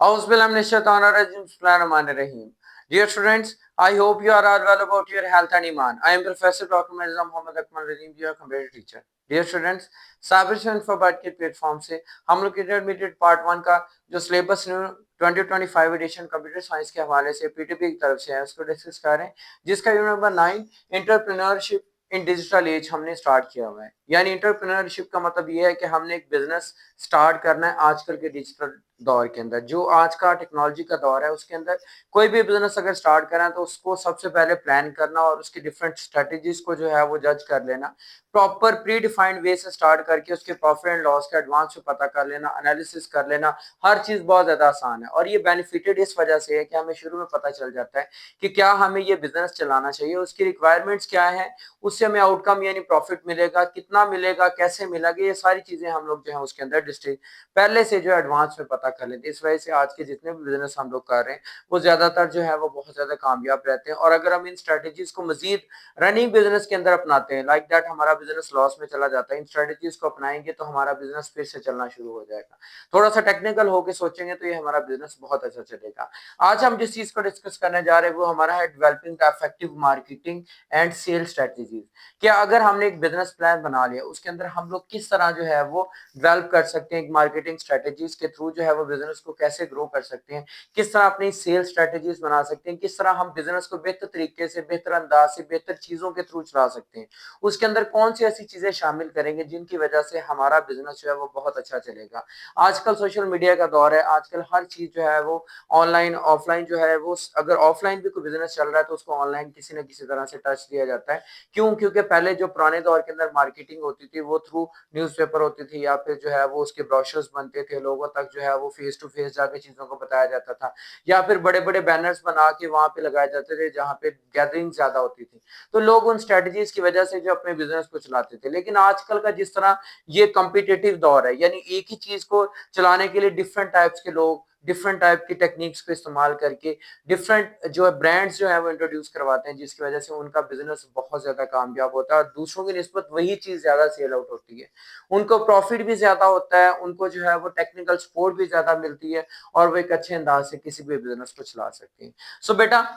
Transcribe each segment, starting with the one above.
Auzubillahiminash-shaitanir-rajim. Dear students, I hope you are all well about your health and iman. I am Professor Dr. Mirza Muhammad Akmal Razim, your computer teacher. Dear students, Sabir से इन्फोबाइट के platform से हम लोग intermediate part 1 का जो syllabus new 2025 edition computer science के हवाले से पीटीपी की तरफ से है उसको डिस्कस कर रहे हैं, जिसका यूनिट नंबर 9 एंटरप्रेन्योरशिप इन डिजिटल एज हमने स्टार्ट किया हुआ है। यानी एंटरप्रेन्योरशिप का मतलब ये है कि हमने एक बिजनेस स्टार्ट करना है आजकल के डिजिटल दौर के अंदर। जो आज का टेक्नोलॉजी का दौर है उसके अंदर कोई भी बिजनेस अगर स्टार्ट करें तो उसको सबसे पहले प्लान करना और उसकी डिफरेंट स्ट्रेटेजीज को जो है वो जज कर लेना, प्रॉपर प्री डिफाइंड वे से स्टार्ट करके उसके प्रॉफिट एंड लॉस का एडवांस में पता कर लेना, एनालिसिस कर लेना। हर चीज बहुत ज्यादा आसान है और ये बेनिफिटेड इस वजह से है कि हमें शुरू में पता चल जाता है कि क्या हमें ये बिजनेस चलाना चाहिए, उसकी रिक्वायरमेंट्स क्या है, उससे हमें आउटकम यानी प्रॉफिट मिलेगा, कितना मिलेगा, कैसे मिलेगा, ये सारी चीजें हम लोग जो है उसके अंदर पहले से जो एडवांस में पता कर लेते हैं। इस वजह से आज के जितने भी बिजनेस हम लोग कर रहे हैं वो ज्यादातर जो है वो बहुत ज्यादा कामयाब रहते हैं। और अगर हम इन स्ट्रेटेजीज को मजीद रनिंग बिजनेस के अंदर अपनाते हैं, लाइक दैट हमारा बिजनेस लॉस में चला जाता है, इन स्ट्रेटेजीज को अपनाएंगे तो हमारा बिजनेस फिर से चलना शुरू हो जाएगा। थोड़ा सा टेक्निकल होकर सोचेंगे तो ये हमारा बिजनेस बहुत अच्छा चलेगा। आज हम जिस चीज को डिस्कस करने जा रहे हैं वो हमारा है developing the effective marketing and sale strategies. क्या अगर हमने एक बिजनेस प्लान बना लिया उसके अंदर हम लोग किस तरह जो है वो डेवलप कर सकते हैं, मार्केटिंग स्ट्रेटेजीज के थ्रू जो है वो बिजनेस को कैसे ग्रो कर सकते हैं, किस तरह अपनी सेल स्ट्रेटेजीज बना सकते हैं, किस तरह हम बिजनेस को बेहतर तरीके से, बेहतर अंदाज से, बेहतर चीजों के थ्रू चला सकते हैं, उसके अंदर कौन सी ऐसी चीजें शामिल करेंगे जिनकी वजह से हमारा बिजनेस जो है वो बहुत अच्छा चलेगा। आजकल सोशल मीडिया का दौर है, आजकल हर चीज जो है वो ऑनलाइन ऑफलाइन जो है वो, अगर ऑफलाइन भी कोई बिजनेस चल रहा है तो उसको ऑनलाइन किसी न किसी तरह से टच दिया जाता है। क्यों? क्योंकि पहले जो पुराने दौर के अंदर मार्केटिंग होती थी वो थ्रू न्यूज़पेपर होती थी या फिर जो है वो उसके ब्रोशर्स बनते थे, लोगों तक जो है वो फेस टू फेस जाके चीजों को बताया जाता था, या फिर बड़े बड़े बैनर्स बना के वहां पे लगाए जाते थे जहां पे गैदरिंग ज्यादा होती थी। तो लोग उन स्ट्रेटजीज की वजह से जो अपने बिजनेस को चलाते थे। लेकिन आजकल का जिस तरह ये कम्पिटेटिव दौर है, यानी एक ही चीज को चलाने के लिए डिफरेंट टाइप्स के लोग डिफरेंट टाइप की टेक्निक्स को इस्तेमाल करके डिफरेंट जो है ब्रांड्स जो है वो इंट्रोड्यूस करवाते हैं, जिसकी वजह से उनका बिजनेस बहुत ज्यादा कामयाब होता है और दूसरों की निस्बत वही चीज ज्यादा सेल आउट होती है। उनको प्रॉफिट भी ज्यादा होता है, उनको जो है वो टेक्निकल सपोर्ट भी ज्यादा मिलती है और वो एक अच्छे अंदाज से किसी भी बिजनेस को चला सकते हैं। सो बेटा,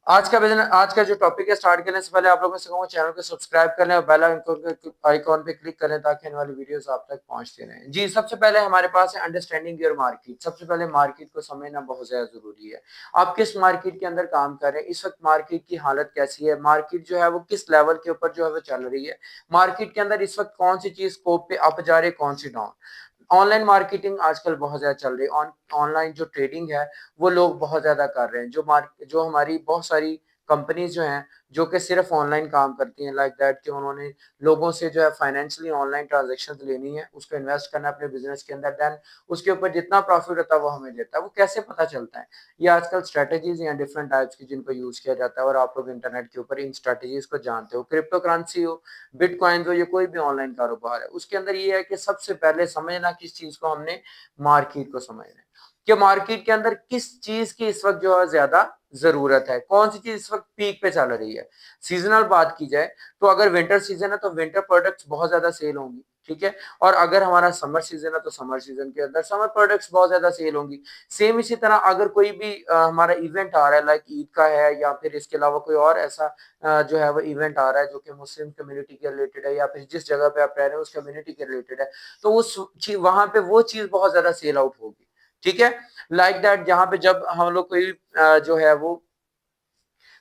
आज का बिजनेस, आज का जो टॉपिक है, स्टार्ट करने से पहले आप लोगों से कहूंगा चैनल को सब्सक्राइब कर लें और बेल आइकॉन पे क्लिक करें ताकि आने वाली वीडियोस आप तक पहुंचते रहें। जी, सबसे पहले हमारे पास है अंडरस्टैंडिंग योर मार्केट। सबसे पहले मार्केट को समझना बहुत ज्यादा जरूरी है। आप किस मार्केट के अंदर काम कर रहे हैं, इस वक्त मार्केट की हालत कैसी है, मार्केट जो है वो किस लेवल के ऊपर जो है वो चल रही है, मार्केट के अंदर इस वक्त कौन सी चीज स्कोप पे अप जा रही है, कौन सी डाउन। ऑनलाइन मार्केटिंग आजकल बहुत ज्यादा चल रही है, ऑनलाइन जो ट्रेडिंग है वो लोग बहुत ज्यादा कर रहे हैं। जो हमारी बहुत सारी कंपनीज जो हैं जो कि सिर्फ ऑनलाइन काम करती हैं, लाइक दैट कि उन्होंने लोगों से जो है फाइनेंशियली ऑनलाइन ट्रांजेक्शन लेनी है, उसको इन्वेस्ट करना है अपने बिजनेस के अंदर, देन उसके ऊपर जितना प्रॉफिट होता है वो हमें देता है। वो कैसे पता चलता है? ये आजकल स्ट्रेटेजीज या डिफरेंट टाइप्स की जिनको यूज किया जाता है और आप लोग इंटरनेट के ऊपर इन स्ट्रेटेजीज को जानते हो। क्रिप्टो करेंसी हो, बिटकॉइन हो, ये कोई भी ऑनलाइन कारोबार है, उसके अंदर ये है कि सबसे पहले समझना किस चीज को हमने, मार्केट को समझना है कि मार्केट के अंदर किस चीज की इस वक्त जो है ज्यादा जरूरत है, कौन सी चीज इस वक्त पीक पे चल रही है। सीजनल बात की जाए तो अगर विंटर सीजन है तो विंटर प्रोडक्ट्स बहुत ज्यादा सेल होंगी, ठीक है। और अगर हमारा समर सीजन है तो समर सीजन के अंदर समर प्रोडक्ट्स बहुत ज्यादा सेल होंगी। सेम इसी तरह अगर कोई भी हमारा इवेंट आ रहा है, लाइक ईद का है या फिर इसके अलावा कोई और ऐसा जो है वो इवेंट आ रहा है जो कि मुस्लिम कम्युनिटी के रिलेटेड है या फिर जिस जगह पे आप रह रहे हैं उस कम्युनिटी के रिलेटेड है, तो उस वहां पे वो चीज बहुत ज्यादा सेल आउट होगी, ठीक है। लाइक दैट जहां पे जब हम लोग कोई जो है वो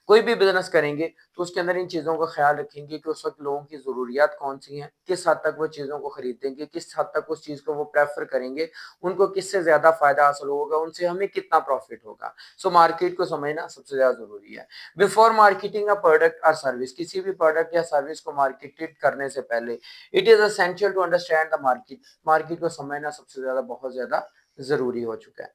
कोई भी बिजनेस करेंगे तो उसके अंदर इन चीजों का ख्याल रखेंगे कि उस वक्त लोगों की जरूरियात कौन सी हैं, किस हद तक वो चीजों को खरीदेंगे, किस हद तक उस चीज को वो प्रेफर करेंगे, उनको किससे ज्यादा फायदा हासिल होगा, उनसे हमें कितना प्रॉफिट होगा। सो मार्केट को समझना सबसे ज्यादा जरूरी है। बिफोर मार्केटिंग अ प्रोडक्ट और सर्विस, किसी भी प्रोडक्ट या सर्विस को मार्केटेड करने से पहले it is essential to understand the market. Market को समझना सबसे ज्यादा बहुत ज्यादा जरूरी हो चुका है।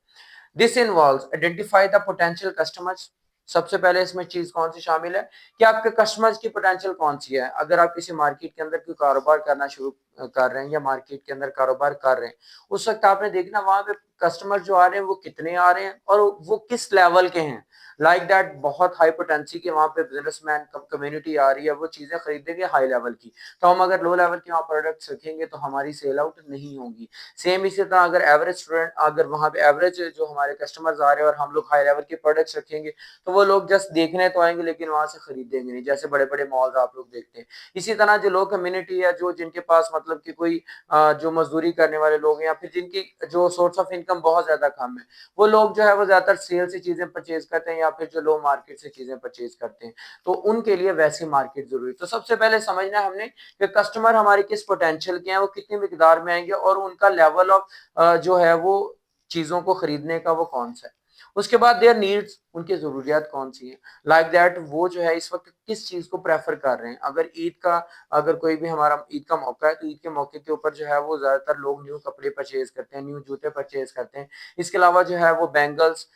This involves identify the potential customers. सबसे पहले इसमें चीज कौन सी शामिल है कि आपके कस्टमर्स की पोटेंशियल कौन सी है। अगर आप किसी मार्केट के अंदर कोई कारोबार करना शुरू कर रहे हैं या मार्केट के अंदर कारोबार कर रहे हैं, उस वक्त आपने देखना वहां पे कस्टमर जो आ रहे हैं वो कितने आ रहे हैं और वो किस लेवल के हैं। लाइक दैट बहुत हाई पोटेंसी के वहां पे बिजनेसमैन कम्युनिटी आ रही है, वो चीजें खरीदेंगे हाई लेवल की। तो हम अगर लो लेवल के वहाँ प्रोडक्ट्स रखेंगे तो हमारी सेल आउट नहीं होगी। सेम इसी तरह अगर एवरेज स्टूडेंट, अगर वहाँ पे एवरेज जो हमारे कस्टमर्स आ रहे हैं और हम लोग हाई लेवल के प्रोडक्ट्स रखेंगे तो वो लोग जस्ट देखने तो आएंगे लेकिन वहां से खरीदेंगे नहीं, जैसे बड़े बड़े मॉल्स आप लोग देखते हैं। इसी तरह जो लो कम्युनिटी है, जो जिनके पास मतलब कि कोई जो मजदूरी करने वाले लोग हैं या फिर जिनकी जो सोर्स ऑफ इनकम बहुत ज्यादा कम है, वो लोग जो है वो ज्यादातर सेल से चीजें परचेज करते हैं या फिर जो लो मार्केट से चीजें परचेज करते हैं। तो उनके लिए वैसी मार्केट जरूरी है। तो सबसे पहले समझना है हमने कि कस्टमर हमारे किस पोटेंशियल के हैं, वो कितनी मिकदार में आएंगे और उनका लेवल ऑफ जो है वो चीजों को खरीदने का वो कौन सा है। उसके बाद देयर नीड्स, उनकी जरूरियात कौन सी है। लाइक दैट वो जो है इस वक्त किस चीज को प्रेफर कर रहे हैं। अगर ईद का, अगर कोई भी हमारा ईद का मौका है तो ईद के मौके के ऊपर जो है वो ज्यादातर लोग न्यू कपड़े परचेज करते हैं, न्यू जूते परचेज करते हैं। इसके अलावा जो है वो बैंगल्स,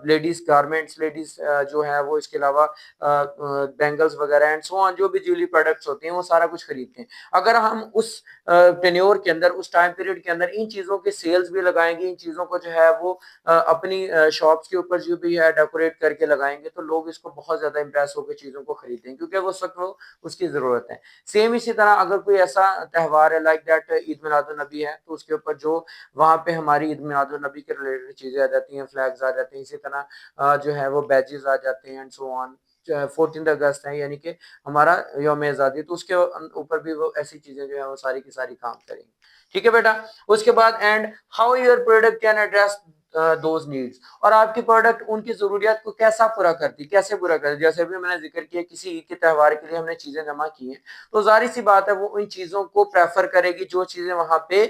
लेडीज गारमेंट्स, लेडीज जो है वो इसके अलावा बैंगल्स वगैरह एंड सो ऑन, जो भी ज्वेलरी प्रोडक्ट्स होते हैं वो सारा कुछ खरीदते हैं। अगर हम उस टेन्योर के अंदर, उस टाइम पीरियड के अंदर इन चीजों के सेल्स भी लगाएंगे, इन चीजों को जो है वो अपनी शॉप्स के ऊपर जो भी है डेकोरेट करके लगाएंगे, तो लोग इसको बहुत ज्यादा इंप्रेस होकर चीजों को खरीदेंगे क्योंकि वो उस वक्त वो उसकी जरूरत है। सेम इसी तरह अगर कोई ऐसा त्योहार है लाइक दैट ईद मिलादुन नबी है, तो उसके ऊपर जो वहां पे हमारी ईद मिलादुन नबी के रिलेटेड चीजें आ जाती हैं, फ्लैग्स आ जाते हैं, इसी तरह जो है वो बैजेस आ जाते हैं एंड सो ऑन। 14 अगस्त है यानी कि हमारा यौम आजादी, तो उसके ऊपर भी वो ऐसी चीजें जो है वो सारी की सारी काम करेंगे। ठीक है बेटा। उसके बाद and how your product can address those needs, और आपकी प्रोडक्ट उनकी जरूरियात को कैसा पूरा करती, कैसे पूरा करती। जैसे भी मैंने जिक्र किया, किसी ईद के त्यौहार के लिए हमने चीजें जमा की हैं, तो जाहिर सी बात है वो उन चीजों को प्रेफर करेगी जो चीजें वहां पे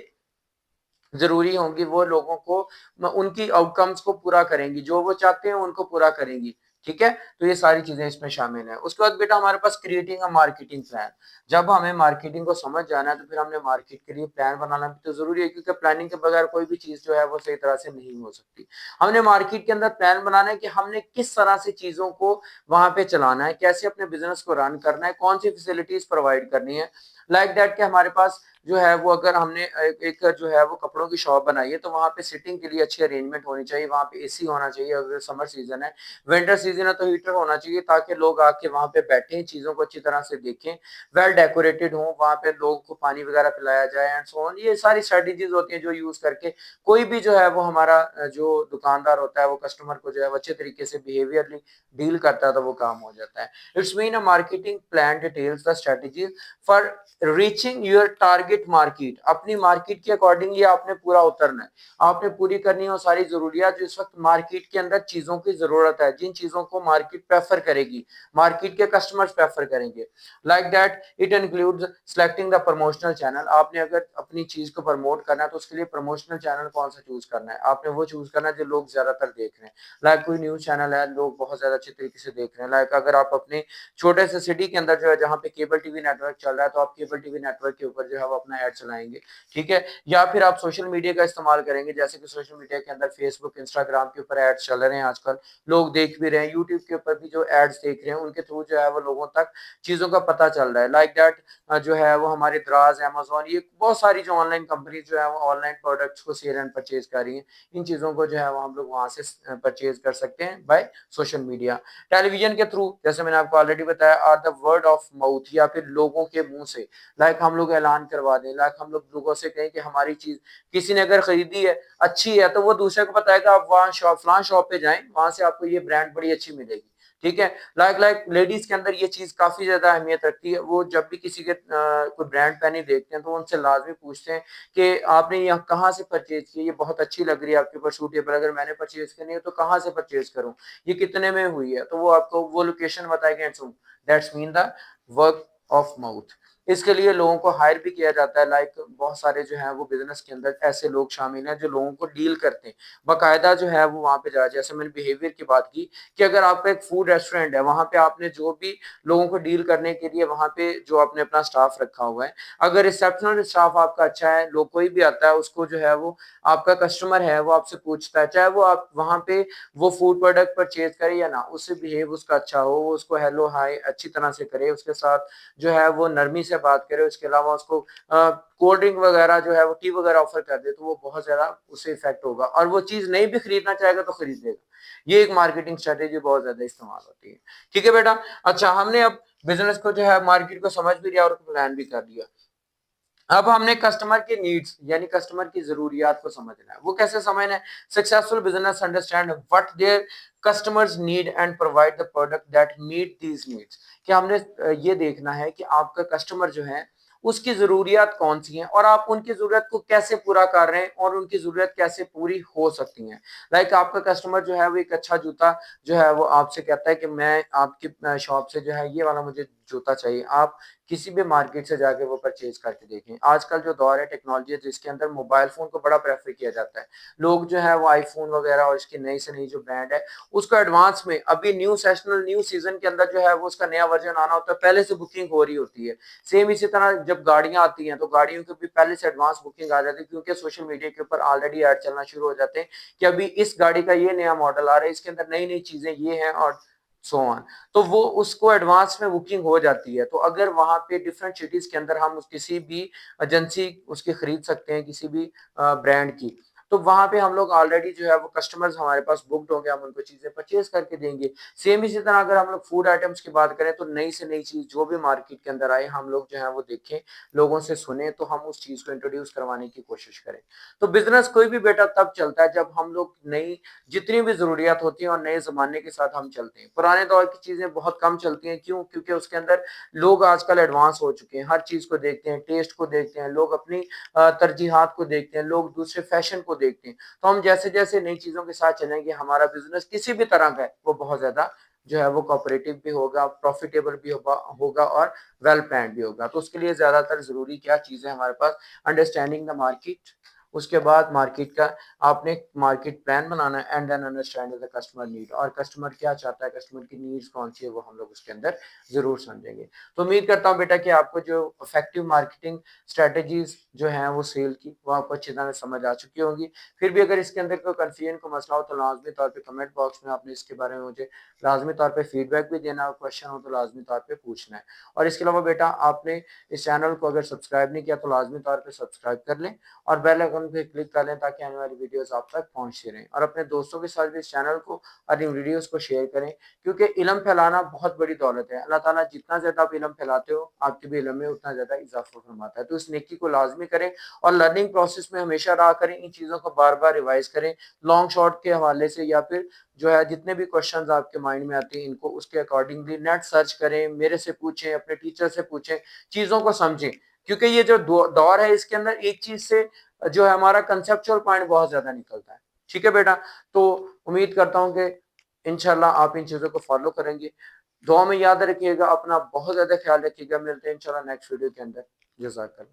जरूरी होंगी, वो लोगों को उनकी आउटकम्स को पूरा करेंगी, जो वो चाहते हैं उनको पूरा करेंगी। ठीक है, तो ये सारी चीजें इसमें शामिल है। उसके बाद बेटा हमारे पास क्रिएटिंग अ मार्केटिंग प्लान। जब हमें मार्केटिंग को समझ जाना है तो फिर हमने मार्केट के लिए प्लान बनाना भी तो जरूरी है, क्योंकि प्लानिंग के बगैर कोई भी चीज जो है वो सही तरह से नहीं हो सकती। हमने मार्केट के अंदर प्लान बनाना है कि हमने किस तरह से चीजों को वहां पे चलाना है, कैसे अपने बिजनेस को रन करना है, कौन सी फैसिलिटीज प्रोवाइड करनी है। लाइक दैट के हमारे पास जो है वो, अगर हमने एक जो है वो कपड़ों की शॉप बनाई है, तो वहां पे सिटिंग के लिए अच्छी अरेंजमेंट होनी चाहिए, वहां पे एसी होना चाहिए। अगर समर सीजन है, विंटर सीजन है तो हीटर होना चाहिए, ताकि लोग आके वहां पे बैठे चीजों को अच्छी तरह से देखें, वेल डेकोरेटेड हो, वहां पे लोगों को पानी वगैरह पिलाया जाए एंड सो ऑन। ये सारी स्ट्रेटेजीज होती है जो यूज करके कोई भी जो है वो हमारा जो दुकानदार होता है वो कस्टमर को जो है अच्छे तरीके से बिहेवियरली डील करता है, तो वो काम हो जाता है। It's mean a marketing plan details the strategy for reaching your target market. अपनी मार्केट के अकॉर्डिंगली आपने पूरा उतरना है, आपने पूरी करनी है वो सारी जरूरियात जो इस वक्त मार्केट के अंदर चीजों की जरूरत है, जिन चीजों को मार्केट प्रेफर करेगी, मार्केट के कस्टमर्स प्रेफर करेंगे। Like that it includes selecting the promotional channel. आपने अगर अपनी चीज को प्रमोट करना है तो उसके लिए प्रमोशनल चैनल कौन सा चूज करना है, आपने वो चूज करना है जो लोग ज्यादातर देख रहे हैं। लाइक कोई न्यूज चैनल है, लोग बहुत ज्यादा अच्छे तरीके से देख रहे हैं। लाइक अगर आप अपने छोटे से सिटी के अंदर जो है जहाँ पे केबल टीवी नेटवर्क चल रहा है, तो आप केबल टीवी नेटवर्क के ऊपर जो है वो अपना ऐड चलाएंगे। ठीक है, या फिर आप सोशल मीडिया का इस्तेमाल करेंगे, जैसे कि सोशल मीडिया के अंदर फेसबुक, इंस्टाग्राम के ऊपर एड्स चल रहे हैं आजकल, लोग देख भी रहे हैं। यूट्यूब के ऊपर भी जो एड्स देख रहे हैं उनके थ्रू जो है वो लोगों तक चीजों का पता चल रहा है। लाइक दैट जो है वो हमारे द्राज, अमेजोन, ये बहुत सारी जो ऑनलाइन कंपनी जो है वो ऑनलाइन प्रोडक्ट्स को सेल एंड परचेज कर रही है। इन चीजों को जो है वो हम लोग वहां से परचेज कर सकते हैं बाय सोशल मीडिया। टेलीविजन के थ्रू, जैसे मैंने आपको ऑलरेडी बताया, or the word of mouth, या फिर लोगों के मुंह से। लाइक हम लोग ऐलान करवा दें, लाइक हम लोग लोगों से कहें कि हमारी चीज किसी ने अगर खरीदी है, अच्छी है, तो वो दूसरे को बताएगा आप वहाँ शॉप, फलां शॉप पे जाएं, वहां से आपको ये ब्रांड बड़ी अच्छी मिलेगी। ठीक है, लाइक लेडीज के अंदर ये चीज काफी ज्यादा अहमियत रखती है। वो जब भी किसी के कोई ब्रांड पहनी देखते हैं तो उनसे लाजमी पूछते हैं कि आपने यहाँ कहाँ से परचेज की, ये बहुत अच्छी लग रही है आपके ऊपर, सूटेबल, अगर मैंने परचेज करनी है तो कहाँ से परचेज करूँ, ये कितने में हुई है, तो वो आपको वो लोकेशन बताएंगे। That's mean the work of mouth. इसके लिए लोगों को हायर भी किया जाता है। लाइक बहुत सारे जो है वो बिजनेस के अंदर ऐसे लोग शामिल हैं जो लोगों को डील करते हैं, बाकायदा जो है वो वहां पे जाए। जैसे मैंने बिहेवियर की बात की कि अगर आपका एक फूड रेस्टोरेंट है, वहां पे आपने जो भी लोगों को डील करने के लिए वहां पे जो आपने अपना स्टाफ रखा हुआ है, अगर रिसेप्शनल स्टाफ आपका अच्छा है, लोग कोई भी आता है उसको जो है वो आपका कस्टमर है वो आपसे पूछता है, चाहे वो आप वहां पे वो फूड प्रोडक्ट परचेज करे या ना, उससे बिहेव उसका अच्छा हो, वो उसको हेलो हाय अच्छी तरह से करे, उसके साथ जो है वो नरमी से से बात करें, उसके अलावा उसको कोल्ड ड्रिंक वगैरह जो है वो टी वगैरह ऑफर कर दे, तो वो बहुत ज्यादा उससे इफेक्ट होगा और वो चीज नहीं भी खरीदना चाहेगा तो खरीद लेगा। ये एक मार्केटिंग स्ट्रेटेजी बहुत ज्यादा इस्तेमाल होती है। ठीक है बेटा। अच्छा, हमने अब बिजनेस को जो है मार्केट को समझ भी लिया और प्लान भी कर लिया। अब हमने कस्टमर के नीड्स यानी कस्टमर की जरूरियात को समझना है। वो कैसे समझना है? Successful business understand what their customers need and provide the product that meet these needs. कि हमने ये देखना है कि आपका कस्टमर जो है उसकी जरूरियात कौन सी हैं और आप उनकी जरूरत को कैसे पूरा कर रहे हैं और उनकी जरूरत कैसे पूरी हो सकती है। लाइक आपका कस्टमर जो है वो एक अच्छा जूता जो है वो आपसे कहता है कि मैं आपकी शॉप से जो है ये वाला मुझे जूता चाहिए। आप किसी भी मार्केट से जाके वो परचेज करके देखें। आजकल जो दौर है टेक्नोलॉजी है जिसके अंदर मोबाइल फोन को बड़ा प्रेफर किया जाता है। लोग जो है वो आईफोन वगैरह और इसकी नई से नई जो ब्रांड है उसको एडवांस में अभी न्यू सीजन के अंदर जो है वो उसका नया वर्जन आना होता है, पहले से बुकिंग हो रही होती है। सेम इसी तरह जब गाड़ियां आती हैं तो गाड़ियों की भी पहले से एडवांस बुकिंग आ जाती है, क्योंकि सोशल मीडिया के ऊपर ऑलरेडी ऐड चलना शुरू हो जाते हैं कि अभी इस गाड़ी का ये नया मॉडल आ रहा है, इसके अंदर नई नई चीजें ये हैं और सो ऑन। तो वो उसको एडवांस में बुकिंग हो जाती है। तो अगर वहां पे डिफरेंट सिटीज के अंदर हम किसी भी एजेंसी उसकी खरीद सकते हैं किसी भी ब्रांड की, तो वहां पे हम लोग ऑलरेडी जो है वो कस्टमर्स हमारे पास बुकड होंगे, हम उनको चीजें परचेज करके देंगे। सेम इसी तरह अगर हम लोग फूड आइटम्स की बात करें तो नई से नई चीज जो भी मार्केट के अंदर आए हम लोग जो है वो देखें, लोगों से सुने, तो हम उस चीज को इंट्रोड्यूस करवाने की कोशिश करें। तो बिजनेस कोई भी बेटा तब चलता है जब हम लोग नई जितनी भी जरूरियात होती है और नए जमाने के साथ हम चलते हैं। पुराने दौर की चीजें बहुत कम चलती हैं, क्यों? क्योंकि उसके अंदर लोग आजकल एडवांस हो चुके हैं, हर चीज को देखते हैं, टेस्ट को देखते हैं, लोग अपनी तरजीहात को देखते हैं, लोग दूसरे फैशन को देखते हैं। तो हम जैसे जैसे नई चीजों के साथ चलेंगे हमारा बिजनेस किसी भी तरह का है वो बहुत ज्यादा जो है वो कोऑपरेटिव भी होगा, प्रॉफिटेबल भी होगा और वेल प्लान्ड भी होगा। तो उसके लिए ज्यादातर जरूरी क्या चीज है हमारे पास? अंडरस्टैंडिंग द मार्केट, उसके बाद मार्केट का आपने मार्केट प्लान बनाना है and then understand the customer need, और कस्टमर क्या चाहता है, कस्टमर की नीड्स कौन सी है वो हम लोग उसके अंदर जरूर समझेंगे। तो उम्मीद करता हूं बेटा कि आपको जो इफेक्टिव मार्केटिंग स्ट्रेटेजीज जो हैं वो सेल की वो आपको अच्छी तरह समझ आ चुकी होंगी। फिर भी अगर इसके अंदर कोई कंफ्यूजन को मसला हो तो लाजमी तौर पर कमेंट बॉक्स में आपने इसके बारे में मुझे लाजमी तौर पर फीडबैक भी देना, क्वेश्चन हो तो लाजमी तौर पर पूछना है। और इसके अलावा बेटा आपने इस चैनल को अगर सब्सक्राइब नहीं किया तो लाजमी तौर पर सब्सक्राइब कर लें और बेल आइकन पे क्लिक कर लें ताकि आने वाली वीडियोस आप तक पहुंचती रहें। और अपने दोस्तों के साथ भी इस चैनल को और इन वीडियोस को शेयर करें, क्योंकि इल्म फैलाना बहुत बड़ी दौलत है। अल्लाह ताला जितना ज्यादा आप इल्म फैलाते हो आपके भी इल्म में उतना ज्यादा इजाफा फरमाता है। तो इस नेकी को लाजमी करें और लर्निंग प्रोसेस में हमेशा रहा करें, इन चीजों को बार बार रिवाइज करें लॉन्ग शॉर्ट के हवाले से, या फिर जो है जितने भी क्वेश्चंस आपके माइंड में आते हैं इनको उसके अकॉर्डिंगली नेट सर्च करें, मेरे से पूछें, अपने टीचर से पूछें, चीजों को समझें। क्योंकि ये जो दौर है इसके अंदर एक चीज से जो है हमारा कंसेप्चुअल पॉइंट बहुत ज्यादा निकलता है। ठीक है बेटा। तो उम्मीद करता हूं कि इंशाल्लाह आप इन चीजों को फॉलो करेंगे। दुआ में याद रखिएगा, अपना बहुत ज्यादा ख्याल रखिएगा। मिलते हैं इंशाल्लाह नेक्स्ट वीडियो के अंदर। जज़ाकल्लाह।